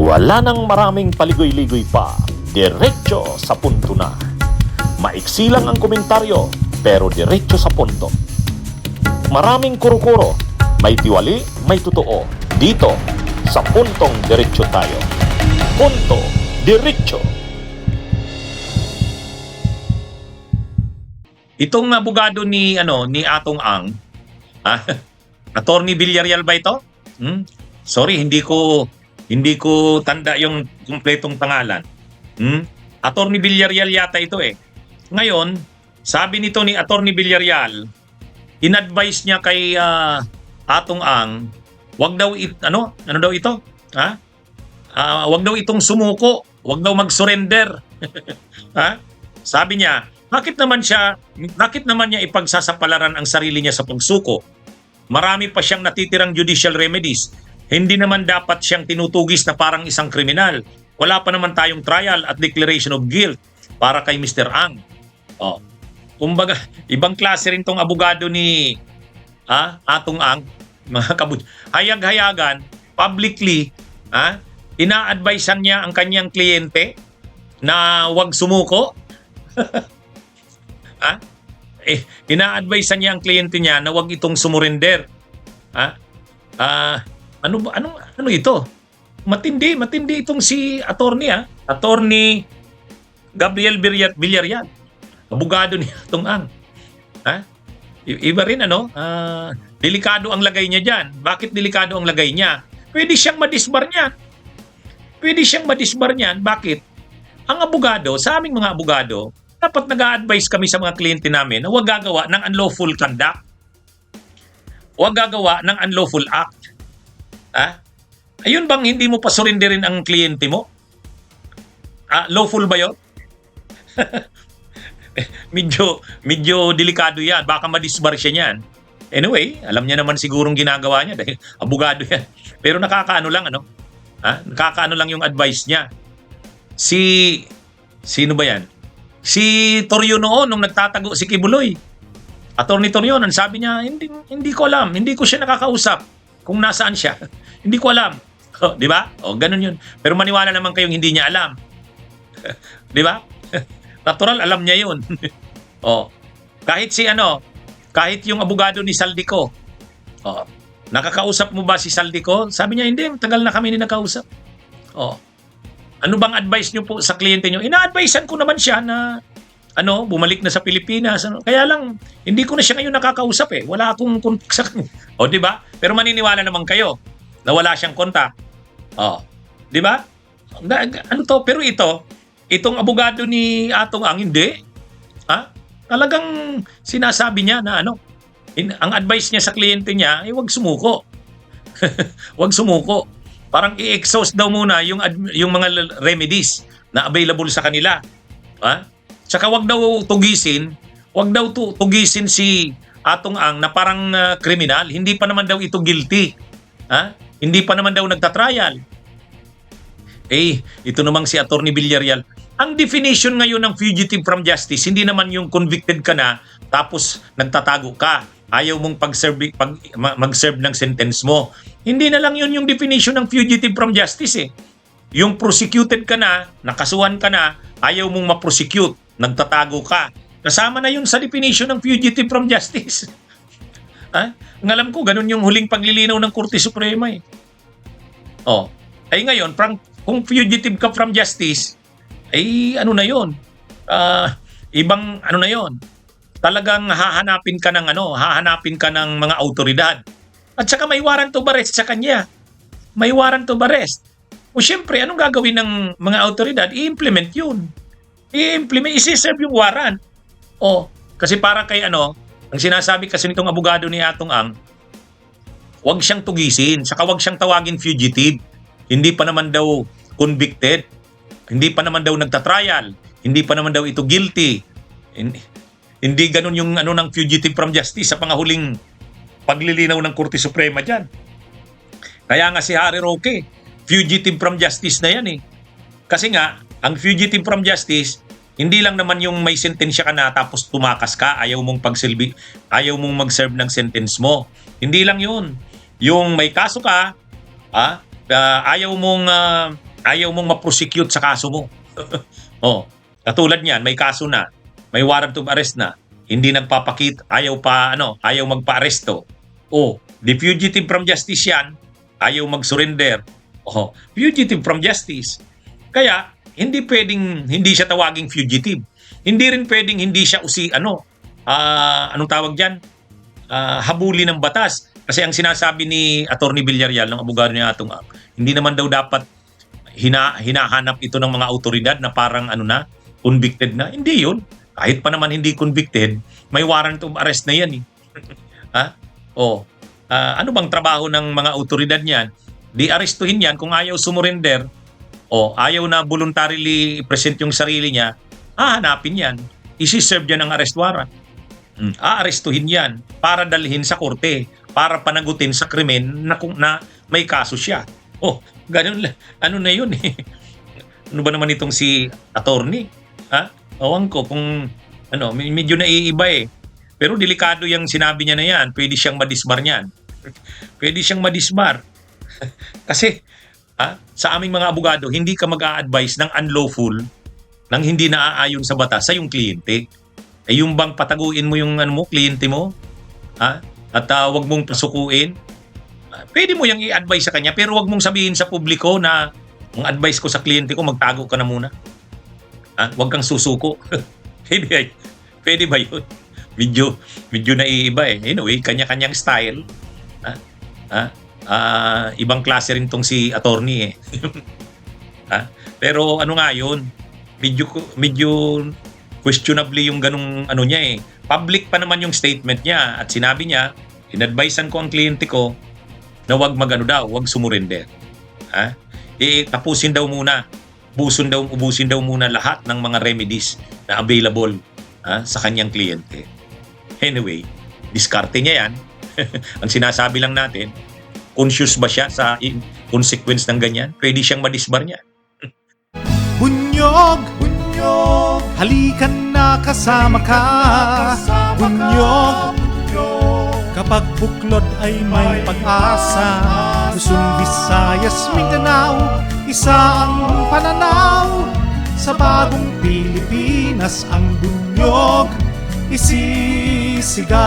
Wala nang maraming paligoy-ligoy pa, diretso sa punto na. Maiksi lang ang komentaryo, pero diretso sa punto. Maraming kuro-kuro, may tiwali, may totoo. Dito, sa puntong diretso tayo. Punto, diretso. Itong abogado ni Atong Ang, Attorney Villarreal ba ito? Sorry, hindi ko tanda yung kumpletong pangalan. Attorney Villarreal yata ito eh. Ngayon, sabi nito ni Attorney Villarreal, in-advise niya kay Atong Ang, wag daw ano daw ito? Wag daw itong sumuko, wag daw mag-surrender. Sabi niya, bakit naman niya ipagsasapalaran ang sarili niya sa pagsuko? Marami pa siyang natitirang judicial remedies. Hindi naman dapat siyang tinutugis na parang isang kriminal. Wala pa naman tayong trial at declaration of guilt para kay Mr. Ang. Kumbaga, ibang klase rin tong abogado ni Atong Ang. Hayag-hayagan, publicly, ina-advisean niya ang kanyang kliyente na huwag sumuko. Ina-advisean niya ang kliyente niya na huwag itong sumurrender. Ano ito? Matindi itong si attorney, Attorney Gabriel Villarreal. Abogado ni Atong Ang. Iba rin delikado ang lagay niya diyan. Bakit delikado ang lagay niya? Pwede siyang madisbar niyan. Bakit? Ang abogado, sa aming mga abogado, dapat nag-a-advise kami sa mga kliyente namin na huwag gagawa ng unlawful conduct. Huwag gagawa ng unlawful act. Ayun bang hindi mo pa surrenderin ang kliyente mo? Lawful ba yun? medyo delikado yan. Baka madisbar siya niyan. Anyway, alam niya naman sigurong ginagawa niya dahil abogado yan. Pero nakakaano lang, nakakaano lang yung advice niya. Sino ba yan? Si Torrio noon, nung nagtatago si Kibuloy. Attorney Torrio, sabi niya, hindi ko alam. Hindi ko siya nakakausap kung nasaan siya. Hindi ko alam. Di ba? Ganun yun. Pero maniwala naman kayong hindi niya alam. Di ba? Natural, alam niya yun. Kahit yung abogado ni Saldico. Nakakausap mo ba si Saldico? Sabi niya, hindi. Tagal na kami nakausap. Ano bang advice niyo po sa kliyente niyo? Ina-advisean ko naman siya na bumalik na sa Pilipinas. Kaya lang, hindi ko na siya ngayon nakakausap eh. Wala akong kontak sa kanya. Di ba? Pero maniniwala naman kayo na wala siyang kontak. Di ba? Pero itong abogado ni Atong Ang, hindi. Talagang sinasabi niya na ang advice niya sa kliyente niya, huwag sumuko. Huwag sumuko. Parang i-exhaust daw muna yung mga remedies na available sa kanila. Tsaka wag daw tugisin si Atong Ang na parang kriminal. Hindi pa naman daw ito guilty. Hindi pa naman daw nagtatrial. Ito namang si Attorney Villarreal. Ang definition ngayon ng fugitive from justice, hindi naman yung convicted ka na tapos nagtatago ka. Ayaw mong mag-serve ng sentence mo. Hindi na lang yun yung definition ng fugitive from justice eh. Yung prosecuted ka na, nakasuhan ka na, ayaw mong ma-prosecute, nagtatago ka. Kasama na yun sa definition ng fugitive from justice. Ang alam ko, ganun yung huling paglilinaw ng Korte Suprema eh. Ngayon, kung fugitive ka from justice, na yun? Ibang na yun? Talagang hahanapin ka ng mga autoridad. At saka may warrant of arrest sa kanya. May warrant of arrest. O syempre, anong gagawin ng mga autoridad? I-implement yun. Isi-serve yung warrant. Kasi para kay ang sinasabi kasi nitong abogado ni Atong Ang, huwag siyang tugisin, saka huwag siyang tawagin fugitive. Hindi pa naman daw convicted. Hindi pa naman daw nagtatrial. Hindi pa naman daw ito guilty. Hindi ganun yung ng fugitive from justice sa pangahuling paglilinaw ng Korte Suprema dyan. Kaya nga si Harry Roque, fugitive from justice na yan eh. Kasi nga, ang fugitive from justice, hindi lang naman yung may sentensya ka na tapos tumakas ka, ayaw mong mag-serve ng sentence mo. Hindi lang yun. Yung may kaso ka, ayaw mong ayaw mong ma-prosecute sa kaso mo. Oh, katulad niyan, may kaso na, may warrant of arrest na, hindi nagpapakita, ayaw magpa-aresto. Oh, the fugitive from justice yan, ayaw mag-surrender. Oh, fugitive from justice. Kaya, hindi pwedeng hindi siya tawaging fugitive. Hindi rin pwedeng hindi siya anong tawag diyan? Habulin ng batas. Kasi ang sinasabi ni Attorney Villarreal, ng abogado niya atong hindi naman daw dapat hinahanap ito ng mga autoridad na parang convicted na. Hindi yun. Kahit pa naman hindi convicted, may warrant of arrest na yan eh. Ha? Ano bang trabaho ng mga autoridad niyan? Di arestuhin yan kung ayaw sumurrender o ayaw na voluntarily present yung sarili niya, hahanapin yan. Isi-serve yan ng arrest warrant. Aarestuhin yan para dalhin sa korte, para panagutin sa krimen na may kaso siya. Ganun, na yun eh. Ano ba naman itong si attorney? Awan ko kung medyo naiiba eh. Pero delikado yung sinabi niya na yan. Pwede siyang madisbar niyan. Pwede siyang madisbar. Kasi sa aming mga abogado, hindi ka mag-a-advise ng unlawful, ng hindi naaayon sa batas sa yung kliyente. Yung bang pataguin mo yung kliyente mo? At wag mong pasukuin? Pwede mo yung i-advise sa kanya, pero wag mong sabihin sa publiko na ang advice ko sa kliyente ko, magtago ka na muna. Wag kang susuko. Pwede ba yun? Medyo naiiba eh. Anyway, kanya-kanyang style. Ibang klase rin tong si attorney eh. Pero nga yun, medyo questionably yung ganung niya eh. Public pa naman yung statement niya at sinabi niya, inadvisean ko ang kliyente ko na wag wag sumurrender. Tapusin daw muna, ubusin daw muna lahat ng mga remedies na available sa kanyang kliyente. Anyway, diskarte niya yan. Ang sinasabi lang natin, conscious ba siya sa consequence ng ganyan? Pwede siyang madisbar niya. Bunyog, halikan na kasama ka. Bunyog, kapag buklod ay may pag-asa. Luzon, Visayas, Mindanao, isa ang pananaw. Sa bagong Pilipinas ang bunyog isisigaw.